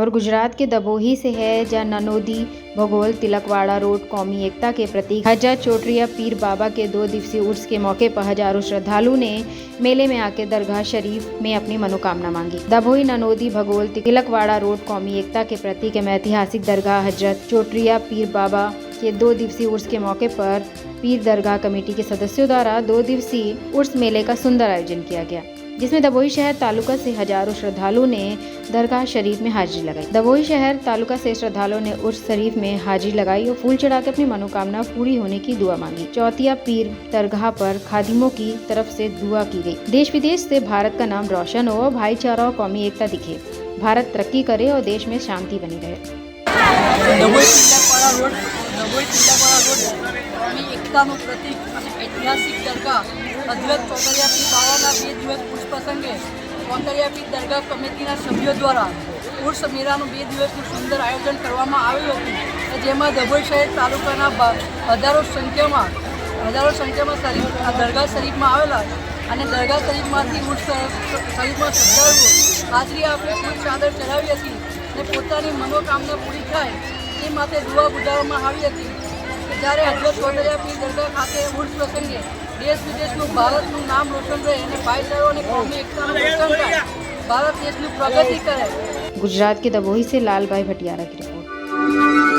और गुजरात के दबोही से है, जहां ननोदी भगोल तिलकवाड़ा रोड कौमी एकता के प्रतीक हजरत चोटरिया पीर बाबा के 2 दिवसीय उर्स के मौके पर हजारों श्रद्धालु ने मेले में आकर दरगाह शरीफ में अपनी मनोकामना मांगी। दबोही ननोदी भगोल तिलकवाड़ा रोड कौमी एकता के प्रतीक में ऐतिहासिक दरगाह हजरत चोटरिया पीर बाबा के 2 दिवसीय उर्स के मौके पर पीर दरगाह कमेटी के सदस्यों द्वारा 2 दिवसीय उर्स मेले का सुंदर आयोजन किया गया, जिसमें दबोही शहर तालुका से हजारों श्रद्धालुओं ने दरगाह शरीफ में हाजिरी लगाई। दबोही शहर तालुका से श्रद्धालुओं ने उर्स शरीफ में हाजिरी लगाई और फूल चढ़ाकर अपनी मनोकामना पूरी होने की दुआ मांगी। चौथिया पीर दरगाह पर खादिमों की तरफ से दुआ की गई। देश विदेश से भारत का नाम रोशन हो, भाईचारा और कौमी एकता दिखे, भारत तरक्की करे और देश में शांति बनी रहे। એકતાનું પ્રતીક અને ઐતિહાસિક દરગાહ હજરત ચોતરિયા પીર બાવાના 2 દિવસ ઉર્સ પ્રસંગે ચોતરિયા પીર દરગાહ કમિટીના સભ્યો દ્વારા ઉર્સ મેળાનું 2 દિવસનું સુંદર આયોજન કરવામાં આવ્યું હતું, જેમાં દબોઈ શહેર તાલુકાના હજારો સંખ્યામાં દરગાહ શરીફમાં આવેલા અને દરગાહ શરીફમાંથી ઉર્સ શરીફમાં શ્રદ્ધાળુઓ હાજરી આપી ફૂલ ચાદર ચઢાવી હતી અને પોતાની મનોકામના પૂરી થાય તે માટે દુઆ ગુજારવામાં આવી હતી। જ્યારે હજરત ચોતરિયા પીર દરગાહ ખાતે ઉર્સ પ્રસંગે દેશ વિદેશનું ભારતનું નામ રોશન રહે અને ભાઈચારો અને કોમી એકતાનું રોશન થાય, ભારત દેશની પ્રગતિ કરે। गुजरात के दबोही से लाल भाई भटियारा की रिपोर्ट।